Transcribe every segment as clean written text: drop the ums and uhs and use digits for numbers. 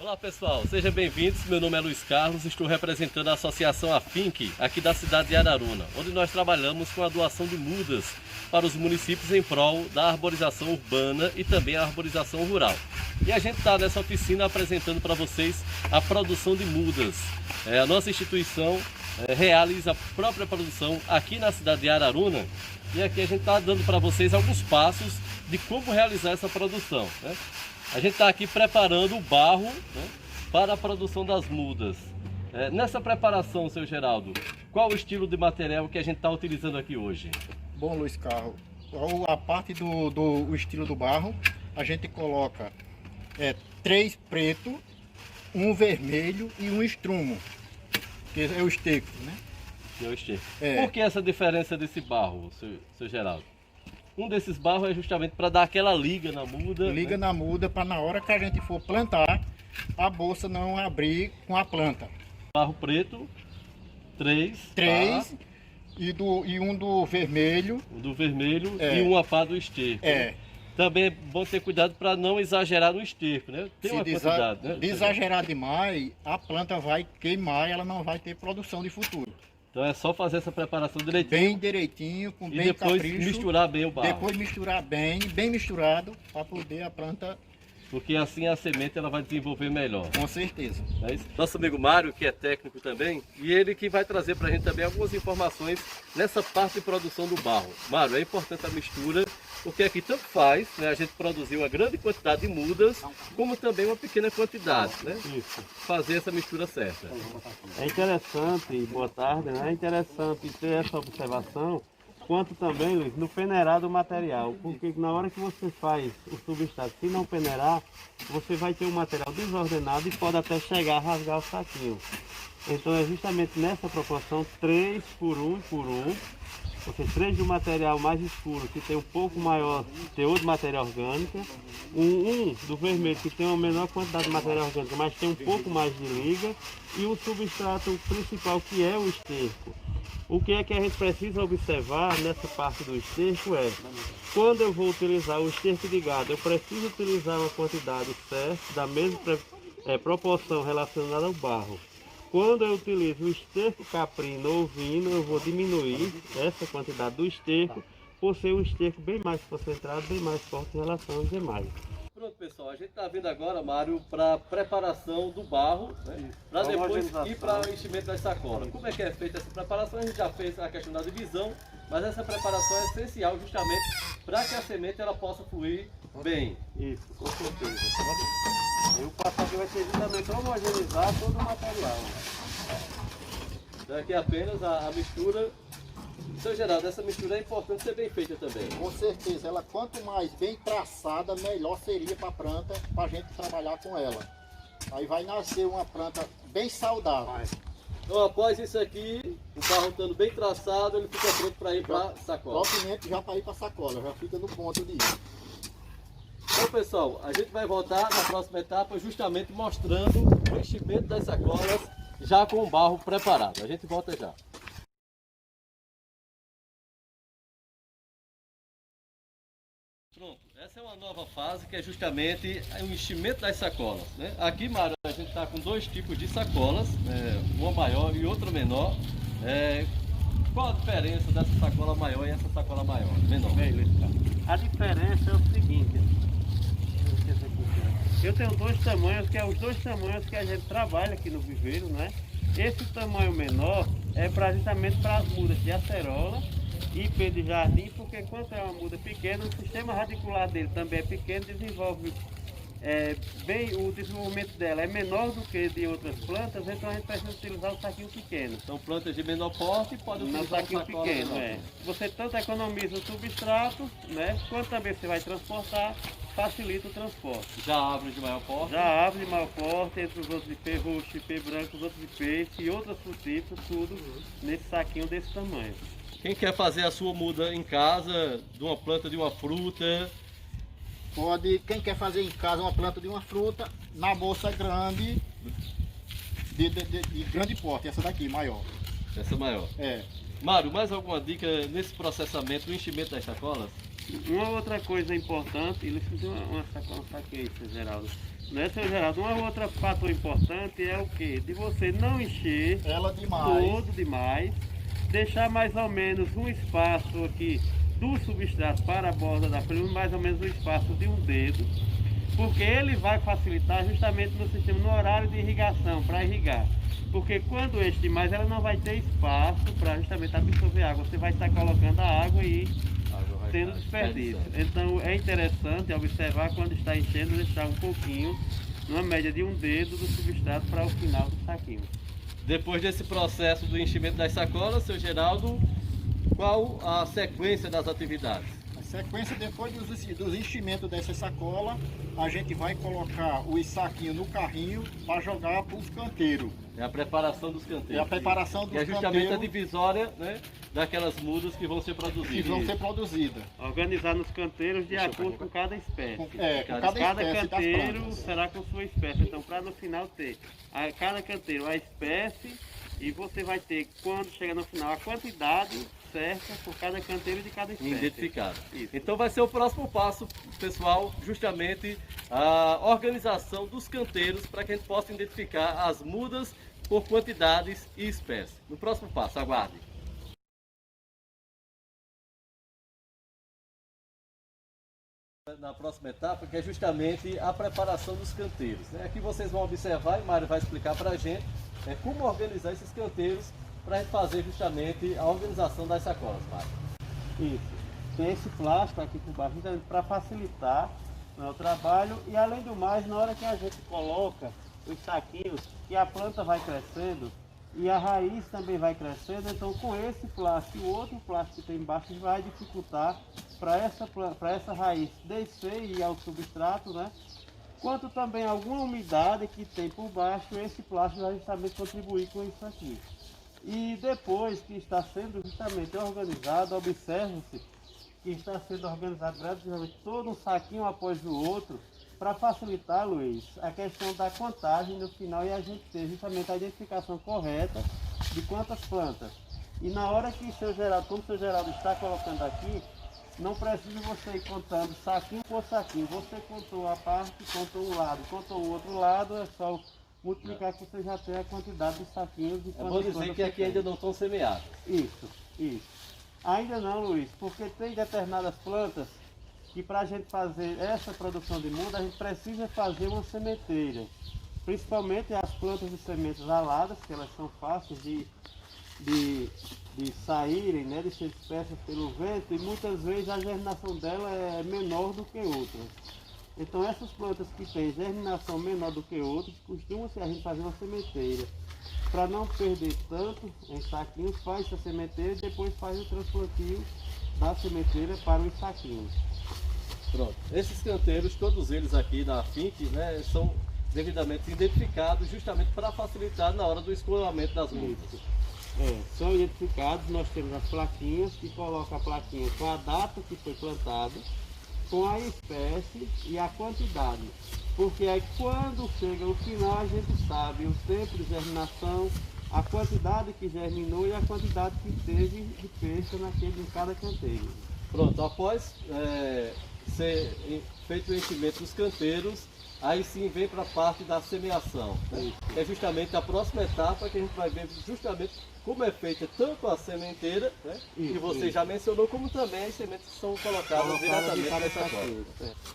Olá pessoal, sejam bem-vindos. Meu nome é Luiz Carlos, estou representando a Associação Afinc aqui da cidade de Araruna, onde nós trabalhamos com a doação de mudas para os municípios em prol da arborização urbana e também a arborização rural. E a gente está nessa oficina apresentando para vocês a produção de mudas. A nossa instituição realiza a própria produção aqui na cidade de Araruna e aqui a gente está dando para vocês alguns passos de como realizar essa produção, né? A gente está aqui preparando o barro, né, para a produção das mudas. Nessa preparação, seu Geraldo, qual o estilo de material que a gente está utilizando aqui hoje? Bom, Luiz Carlos, a parte do estilo do barro, a gente coloca 3 preto, um vermelho e um estrumo, que é o esterco, né? Que é o esterco. Por que essa diferença desse barro, seu Geraldo? Um desses barros é justamente para dar aquela liga na muda. Liga, né? Na muda, para na hora que a gente for plantar, a bolsa não abrir com a planta. Barro preto, 3. Tá? E um do vermelho. Um do vermelho e uma pá do esterco. Né? Também é bom ter cuidado para não exagerar no esterco, né? Tem uma quantidade, né? Se exagerar demais, a planta vai queimar e ela não vai ter produção de futuro. Então é só fazer essa preparação direitinho. Bem direitinho, com bem depois capricho. Misturar bem o barro. Depois misturar bem misturado, para poder a planta... Porque assim a semente ela vai desenvolver melhor. Com certeza. É isso? Nosso amigo Mário, que é técnico também, e ele que vai trazer para a gente também algumas informações nessa parte de produção do barro. Mário, é importante a mistura, porque aqui tanto faz, né, a gente produzir uma grande quantidade de mudas, como também uma pequena quantidade, né? Isso. Fazer essa mistura certa. É interessante, boa tarde, né? É interessante ter essa observação, quanto também, Luiz, no peneirar do material, porque na hora que você faz o substrato, se não peneirar, você vai ter um material desordenado e pode até chegar a rasgar o saquinho. Então é justamente nessa proporção, 3 por 1 por 1, ou seja, 3 do material mais escuro, que tem um pouco maior teor de matéria orgânica, um do vermelho, que tem uma menor quantidade de matéria orgânica, mas tem um pouco mais de liga, e o substrato principal, que é o esterco. O que é que a gente precisa observar nessa parte do esterco quando eu vou utilizar o esterco de gado, eu preciso utilizar uma quantidade certa, da mesma proporção relacionada ao barro. Quando eu utilizo o esterco caprino ou ovino, eu vou diminuir essa quantidade do esterco, por ser um esterco bem mais concentrado, bem mais forte em relação aos demais. Pronto, pessoal, a gente está vindo agora, Mário, para a preparação do barro, né? Para depois ir para o enchimento das sacolas. Como é que é feita essa preparação? A gente já fez a questão da divisão, mas essa preparação é essencial justamente para que a semente ela possa fluir bem. Isso, com certeza. E o passo aqui vai ser justamente homogeneizar todo o material. Daqui apenas a mistura. Seu Geraldo, essa mistura é importante ser bem feita também. Com certeza, ela quanto mais bem traçada, melhor seria para a planta, para a gente trabalhar com ela. Aí vai nascer uma planta bem saudável. Então após isso aqui, o barro estando bem traçado, ele fica pronto para ir para a sacola. Propriamente já para ir para a sacola, já fica no ponto de ir. Então pessoal, a gente vai voltar na próxima etapa justamente mostrando o enchimento das sacolas já com o barro preparado. A gente volta já. Pronto, essa é uma nova fase que é justamente o enchimento das sacolas, né? Aqui, Mário, a gente está com 2 tipos de sacolas, uma maior e outra menor. Qual a diferença dessa sacola maior e essa sacola menor? Bem, Luiz Carlos, a diferença é o seguinte, eu tenho 2 tamanhos, que é os 2 tamanhos que a gente trabalha aqui no viveiro, né? Esse tamanho menor é justamente para as mudas de acerola e pé de jardim, porque quando é uma muda pequena, o sistema radicular dele também é pequeno, desenvolve bem, o desenvolvimento dela é menor do que de outras plantas, então a gente precisa utilizar o saquinho pequeno. São plantas de menor porte, pode utilizar o saquinho pequeno. Você tanto economiza o substrato, né, quanto também você vai transportar, facilita o transporte. Já árvores de maior porte? Já árvore de maior porte, entre os outros de pé roxo, pé branco, os outros de peixe e outras frutíferas, tudo nesse saquinho desse tamanho. Quem quer fazer a sua muda em casa, de uma planta de uma fruta? Quem quer fazer em casa uma planta de uma fruta, na bolsa grande, de grande porte, essa daqui, maior. Essa maior? Mário, mais alguma dica nesse processamento do enchimento das sacolas? Uma outra coisa importante, eles fizeram uma saquinha, Geraldo. Né, seu Geraldo? Uma outra fator importante é o que? De você não encher Ela demais. todo demais, deixar mais ou menos um espaço aqui do substrato para a borda da folha, mais ou menos um espaço de um dedo, porque ele vai facilitar justamente no sistema, no horário de irrigação, para irrigar. Porque quando enche demais, ela não vai ter espaço para justamente absorver água. Você vai estar colocando a água e tendo desperdício. Então é interessante observar quando está enchendo, deixar um pouquinho, numa média de um dedo do substrato para o final do saquinho. Depois desse processo do enchimento das sacolas, seu Geraldo, qual a sequência das atividades? A sequência, depois dos enchimentos dessa sacola, a gente vai colocar os saquinhos no carrinho para jogar para os canteiros. É a preparação dos canteiros. É a preparação dos que é justamente canteiros a divisória, né, daquelas mudas que vão ser produzidas. que vão ser produzidas. Organizar nos canteiros de acordo com cada espécie. Com cada Cada espécie das canteiro plantas. será com sua espécie. Então, para no final ter cada canteiro a espécie, e você vai ter, quando chega no final, a quantidade certa por cada canteiro de cada espécie. Identificado. Isso. Então vai ser o próximo passo, pessoal, justamente a organização dos canteiros para que a gente possa identificar as mudas por quantidades e espécies. No próximo passo, aguarde. Na próxima etapa, que é justamente a preparação dos canteiros, né? Aqui vocês vão observar, e Mário vai explicar para a gente como organizar esses canteiros para a gente fazer justamente a organização das sacolas, Mário. Isso. Tem esse plástico aqui por baixo para facilitar, né, o trabalho, e além do mais, na hora que a gente coloca os saquinhos, que a planta vai crescendo e a raiz também vai crescendo, então com esse plástico e o outro plástico que tem embaixo vai dificultar para essa raiz descer e ir ao substrato, né? Quanto também alguma umidade que tem por baixo, esse plástico vai justamente contribuir com isso aqui. E depois que está sendo justamente organizado, observa-se que está sendo organizado gradativamente todo um saquinho após o outro, para facilitar, Luiz, a questão da contagem no final e a gente ter justamente a identificação correta de quantas plantas. E na hora que seu Geraldo, como o seu Geraldo está colocando aqui, não precisa você ir contando saquinho por saquinho. Você contou a parte, contou um lado, contou o outro lado, é só multiplicar que você já tem a quantidade de saquinhos. É bom dizer que aqui ainda não estão semeados. Isso. Ainda não, Luiz, porque tem determinadas plantas que para a gente fazer essa produção de muda, a gente precisa fazer uma sementeira. Principalmente as plantas de sementes aladas, que elas são fáceis de saírem, né, de ser dispersas pelo vento, e muitas vezes a germinação dela é menor do que outras. Então essas plantas que têm germinação menor do que outras, costuma-se a gente fazer uma sementeira. Para não perder tanto em saquinhos, faz essa sementeira e depois faz o transplantio da sementeira para os saquinhos. Pronto. Esses canteiros, todos eles aqui da FINC, né, são devidamente identificados justamente para facilitar na hora do escoamento das mudas. São identificados, nós temos as plaquinhas que colocam a plaquinha com a data que foi plantada, com a espécie e a quantidade. Porque aí quando chega o final a gente sabe o tempo de germinação, a quantidade que germinou e a quantidade que teve de peixe em cada canteiro. Pronto, após ser feito o enchimento dos canteiros, aí sim vem para a parte da semeação, né? É justamente a próxima etapa que a gente vai ver justamente como é feita tanto a sementeira, né, que você já mencionou, como também as sementes que são colocadas diretamente nessa sacola.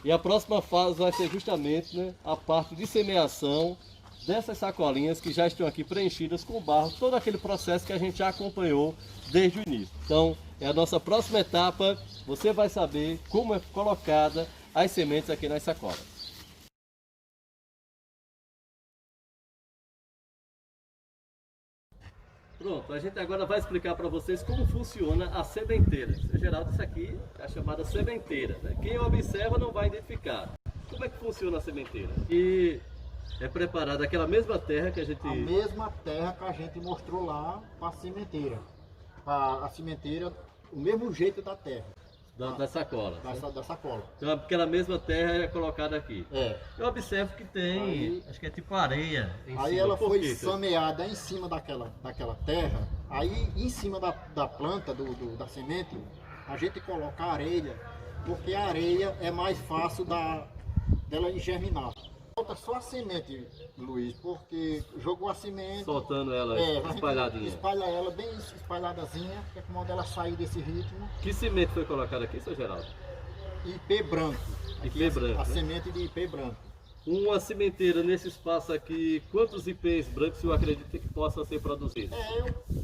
E a próxima fase vai ser justamente, né, a parte de semeação dessas sacolinhas que já estão aqui preenchidas com barro, todo aquele processo que a gente já acompanhou desde o início. Então, é a nossa próxima etapa, você vai saber como é colocada as sementes aqui nas sacolas. Pronto, a gente agora vai explicar para vocês como funciona a sementeira. Em geral, isso aqui é a chamada sementeira, né? Quem observa não vai identificar. Como é que funciona a sementeira? E é preparada aquela mesma terra que a gente... A mesma terra que a gente mostrou lá para a sementeira. A sementeira, o mesmo jeito da terra. Da sacola. Da sacola. Então aquela mesma terra é colocada aqui. Eu observo que tem, acho que é tipo areia em cima. Aí ela foi semeada em cima daquela terra. Aí em cima da planta, da semente, a gente coloca a areia, porque a areia é mais fácil dela germinar. Falta só a semente, Luiz, porque jogou a semente... Soltando ela espalhadinha. Espalha ela bem espalhadazinha, que é como ela sair desse ritmo. Que semente foi colocada aqui, seu Geraldo? IP branco. IP branco, A né? semente de IP branco. Uma sementeira nesse espaço aqui, quantos IPs brancos eu acredito que possa ser produzido?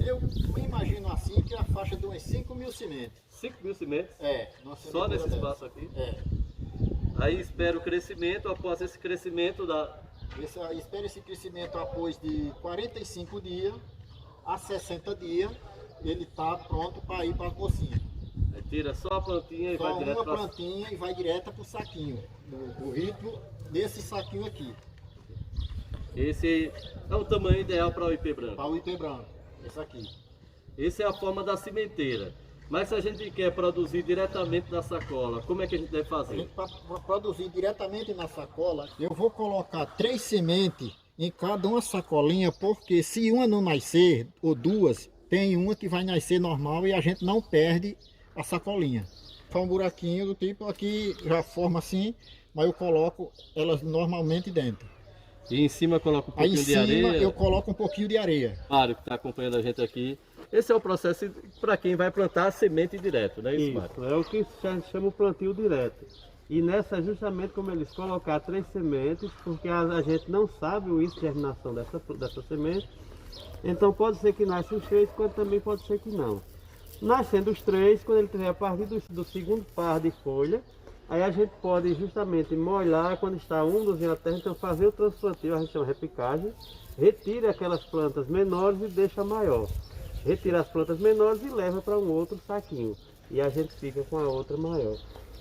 Eu imagino assim que a faixa de umas 5.000 sementes. 5.000 sementes? Numa Só nesse dessa. espaço aqui? É. Aí espera o crescimento, após esse crescimento Espera esse crescimento após de 45 dias a 60 dias, ele está pronto para ir para a cocinha. Aí tira só a plantinha e Só vai direto uma para... plantinha e vai direto para o saquinho, o ritmo desse saquinho aqui, Esse é o tamanho ideal para o IP branco. para o IP branco, esse aqui. Essa é a forma da sementeira. Mas se a gente quer produzir diretamente na sacola, como é que a gente deve fazer? Para produzir diretamente na sacola, eu vou colocar 3 sementes em cada uma sacolinha, porque se uma não nascer, ou 2, tem uma que vai nascer normal e a gente não perde a sacolinha. Faz um buraquinho do tipo, aqui já forma assim, mas eu coloco elas normalmente dentro. E em cima coloca um Aí em pouquinho de cima areia. eu coloco um pouquinho de areia. Mário, que está acompanhando a gente aqui. Esse é o processo para quem vai plantar a semente direto, não é isso, Mário? Isso, é o que se chama o plantio direto. E nessa, justamente como eles colocar 3 sementes, porque a gente não sabe o índice de germinação dessa semente. Então pode ser que nasça os 3, quando também pode ser que não. Nascendo os 3, quando ele tiver a partir do segundo par de folha, aí a gente pode justamente molhar quando está úmido na terra, então fazer o transplantio, a gente chama repicagem, retira aquelas plantas menores e deixa maior. Retira as plantas menores e leva para um outro saquinho. E a gente fica com a outra maior.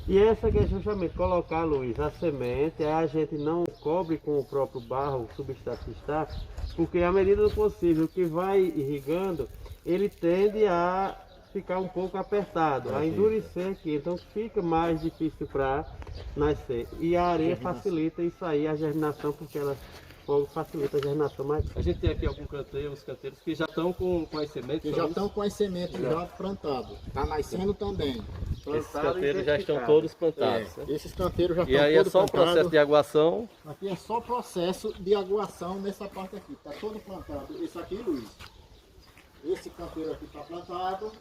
E essa que é justamente colocar, Luiz, a semente, aí a gente não cobre com o próprio barro, o substrato que está, porque à medida do possível que vai irrigando, ele tende a ficar um pouco apertado, a endurecer aqui, então fica mais difícil para nascer. E a areia facilita isso aí, a germinação, porque ela facilita a germinação mais. A gente tem aqui alguns canteiros que já estão com as sementes. Que já estão com as sementes já plantadas. Está nascendo também. Esses canteiros já estão todos plantados. Né? Esses canteiros já E estão aí é todos só o plantados. processo de aguação. Aqui é só processo de aguação nessa parte aqui. Está todo plantado. Esse aqui, Luiz. Esse canteiro aqui está plantado.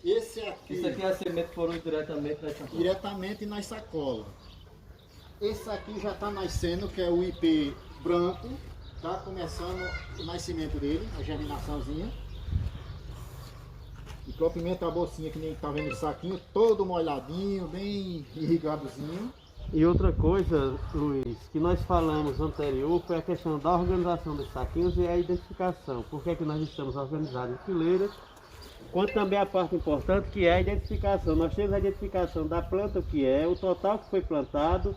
Esse aqui. Isso aqui é a semente que foram diretamente na sacola. Diretamente nas sacolas. Esse aqui já está nascendo, que é o IP branco. Está começando o nascimento dele, a germinaçãozinha. E com a pimenta bolsinha, que nem está vendo o saquinho, todo molhadinho, bem irrigadozinho. E outra coisa, Luiz, que nós falamos anterior foi a questão da organização dos saquinhos e a identificação. Por que é que nós estamos organizados em fileiras? Quanto também a parte importante que é a identificação. Nós temos a identificação da planta, o que é, o total que foi plantado,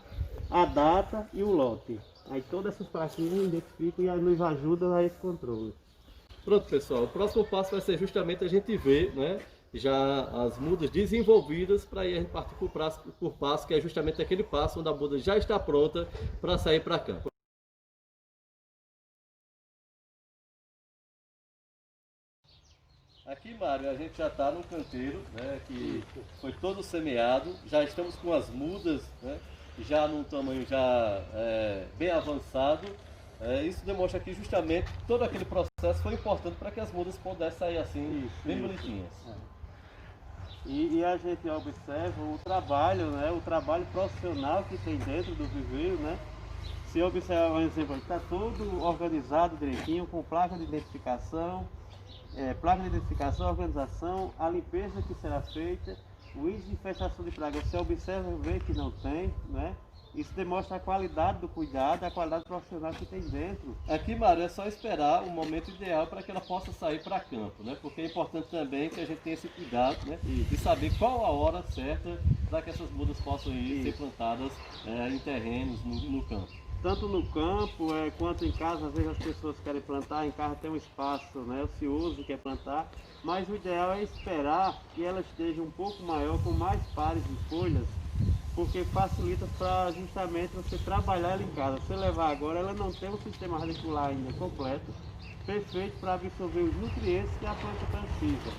a data e o lote. Aí todas essas plaquinhas identificam e nos ajudam a esse controle. Pronto, pessoal. O próximo passo vai ser justamente a gente ver, né, já as mudas desenvolvidas, para aí a gente partir por passo, que é justamente aquele passo onde a muda já está pronta para sair para campo. Aqui, Mário, a gente já está no canteiro, né, que foi todo semeado. Já estamos com as mudas, né, já num tamanho já bem avançado. Isso demonstra que justamente todo aquele processo foi importante para que as mudas pudessem sair assim, bem bonitinhas. E a gente observa o trabalho, né, o trabalho profissional que tem dentro do viveiro, né? Se observar, por exemplo, está tudo organizado direitinho, com placa de identificação, organização, a limpeza que será feita, o índice de infestação de praga, você observa e vê que não tem, né? Isso demonstra a qualidade do cuidado, a qualidade profissional que tem dentro. Aqui, Mário, é só esperar o momento ideal para que ela possa sair para campo, né? Porque é importante também que a gente tenha esse cuidado, né, de saber qual a hora certa para que essas mudas possam ir ser plantadas em terrenos, no campo. Tanto no campo quanto em casa, às vezes as pessoas querem plantar, em casa tem um espaço, né, ocioso, quer plantar, mas o ideal é esperar que ela esteja um pouco maior, com mais pares de folhas, porque facilita para justamente você trabalhar ela em casa. Se levar agora, ela não tem um sistema radicular ainda completo, perfeito para absorver os nutrientes que a planta precisa.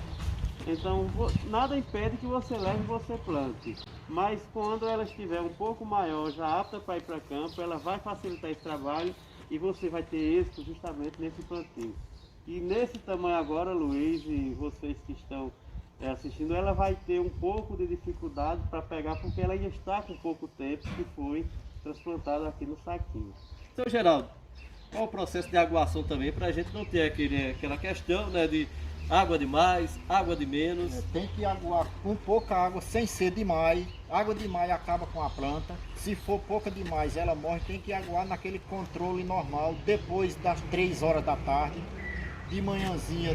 Então nada impede que você leve e você plante. Mas quando ela estiver um pouco maior, já apta para ir para campo, ela vai facilitar esse trabalho e você vai ter êxito justamente nesse plantio. E nesse tamanho agora, Luiz, e vocês que estão assistindo, ela vai ter um pouco de dificuldade para pegar, porque ela ainda está com pouco tempo que foi transplantada aqui no saquinho. Então, Geraldo, qual o processo de aguação também, para a gente não ter aquela questão, né, de água de mais, água de menos? Tem que aguar com pouca água, sem ser demais. Água demais acaba com a planta. Se for pouca demais, ela morre. Tem que aguar naquele controle normal, depois das 3 horas da tarde. De manhãzinha,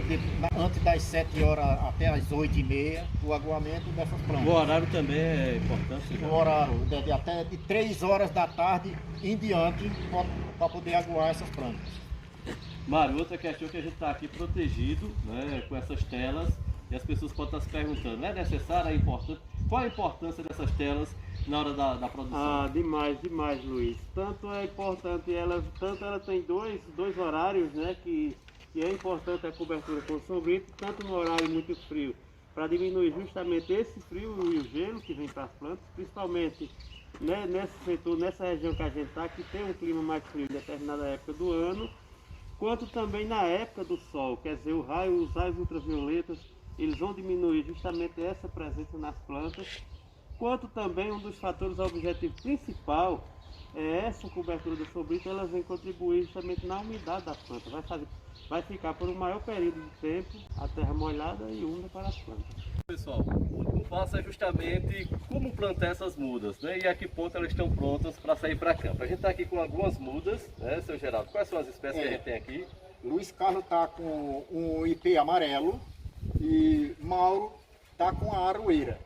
antes das 7 horas até as 8h30, o aguamento dessas plantas. O horário também é importante? O horário, até de 3 horas da tarde em diante, para poder aguar essas plantas. Mário, outra questão que a gente está aqui protegido, né, com essas telas, e as pessoas podem estar se perguntando, é necessário, é importante? Qual a importância dessas telas na hora da produção? Ah, demais, Luiz. Tanto é importante, ela tem dois horários, né, que é importante a cobertura com sombrito, tanto no horário muito frio, para diminuir justamente esse frio e o gelo que vem para as plantas, principalmente, né, nesse setor, nessa região que a gente está, que tem um clima mais frio em determinada época do ano, quanto também na época do sol, quer dizer, os raios ultravioletas, eles vão diminuir justamente essa presença nas plantas, quanto também um dos fatores objetivos principal é essa cobertura do sombrito, ela vem contribuir justamente na umidade das plantas, vai ficar por um maior período de tempo a terra molhada e úmida para as plantas. Pessoal, o último passo é justamente como plantar essas mudas, né? E a que ponto elas estão prontas para sair para campo. A gente está aqui com algumas mudas, né, seu Geraldo? Quais são as espécies que a gente tem aqui? Luiz Carlos está com um IP amarelo e Mauro está com a aroeira.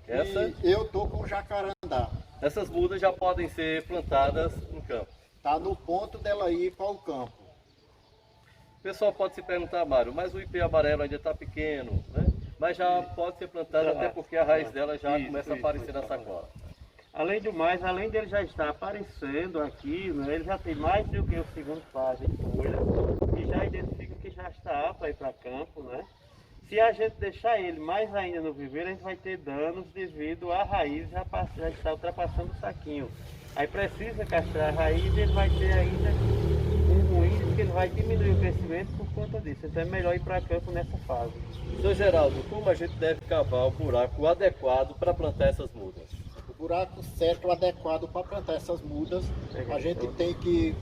Essa? E eu estou com o jacarandá. Essas mudas já podem ser plantadas no campo. Está no ponto dela ir para o campo. O pessoal pode se perguntar, Mário, mas o IP amarelo ainda está pequeno, né? Mas já pode ser plantado, até porque a raiz dela já começa a aparecer na sacola. Além do mais, além dele já estar aparecendo aqui, né, ele já tem mais do que o segundo fase de folha, e já identifica que já está apto a ir para campo, né? Se a gente deixar ele mais ainda no viveiro, a gente vai ter danos devido à raiz já estar ultrapassando o saquinho. Aí precisa castrar a raiz e ele vai ter ainda um ruim, que ele vai diminuir o crescimento por conta disso. Então é melhor ir para campo nessa fase. Então, Geraldo, como a gente deve cavar o buraco adequado para plantar essas mudas? O buraco certo, adequado para plantar essas mudas, a gente tem que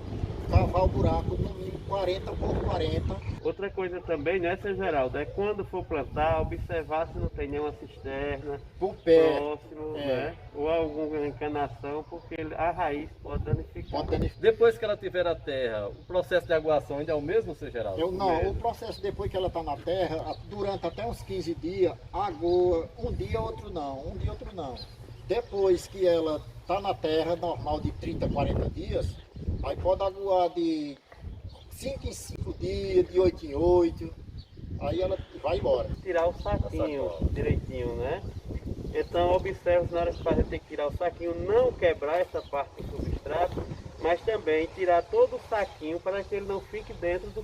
cavar o buraco no mínimo 40 por 40. Outra coisa também, né, seu Geraldo, é quando for plantar, observar se não tem nenhuma cisterna por pé, próximo, né, ou alguma encanação, porque a raiz pode danificar. Depois que ela tiver a terra, o processo de aguação ainda é o mesmo, seu Geraldo? O processo depois que ela está na terra, durante até uns 15 dias, agoa, um dia outro não. Depois que ela está na terra, normal de 30 a 40 dias, aí pode aguar de 5 em 5 dias, de 8 em 8, aí ela vai embora. Tirar o saquinho direitinho, né? Então observe na hora que fazer, tem que tirar o saquinho, não quebrar essa parte do substrato, mas também tirar todo o saquinho para que ele não fique dentro do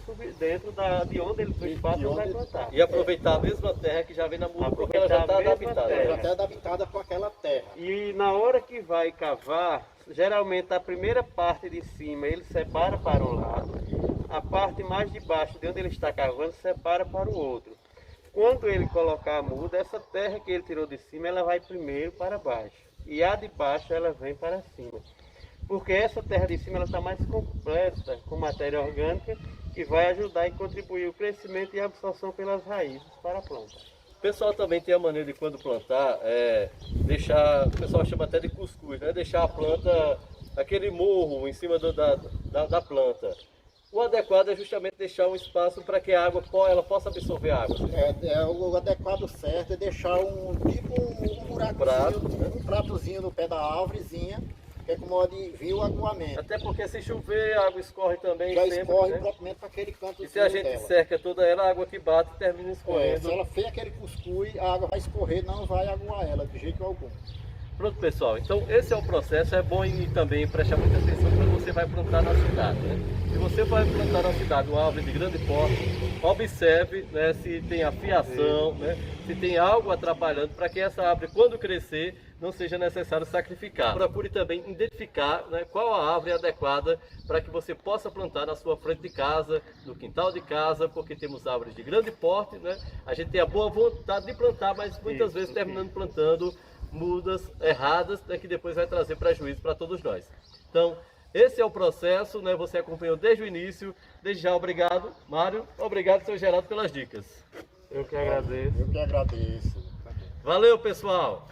de onde ele do espaço onde vai plantar. E aproveitar a mesma terra que já vem na muda, porque ela já está adaptada. Ela já está adaptada com aquela terra. E na hora que vai cavar, geralmente a primeira parte de cima ele separa para um lado, a parte mais de baixo de onde ele está cavando separa para o outro. Quando ele colocar a muda, essa terra que ele tirou de cima, ela vai primeiro para baixo. E a de baixo ela vem para cima. Porque essa terra de cima ela está mais completa com matéria orgânica que vai ajudar e contribuir o crescimento e a absorção pelas raízes para a planta. O pessoal também tem a maneira de quando plantar, deixar, o pessoal chama até de cuscuz, né? Deixar a planta, aquele morro em cima da planta. O adequado é justamente deixar um espaço para que a água ela possa absorver a água. O adequado certo é deixar um buracozinho, um pratozinho no pé da árvorezinha, que é como de vir o aguamento. Até porque se chover, a água escorre também. Já sempre, escorre né? propriamente para aquele canto. E se a gente cerca toda ela, a água que bate termina escorrendo. Se ela fez aquele cuscuz, a água vai escorrer, não vai aguar ela de jeito algum. Pronto, pessoal, então esse é o processo. É bom também prestar muita atenção quando você vai plantar na cidade, né? Se você vai plantar na cidade uma árvore de grande porte, observe, né, se tem afiação, né, se tem algo atrapalhando, para que essa árvore, quando crescer, não seja necessário sacrificar. Procure também identificar, né, qual a árvore adequada para que você possa plantar na sua frente de casa, no quintal de casa, porque temos árvores de grande porte, né? A gente tem a boa vontade de plantar, mas muitas vezes terminando plantando mudas erradas, né, que depois vai trazer prejuízo para todos nós. Então, esse é o processo, né? Você acompanhou desde o início. Desde já, obrigado, Mário. Obrigado, seu Geraldo, pelas dicas. Eu que agradeço. Eu que agradeço. Valeu, pessoal!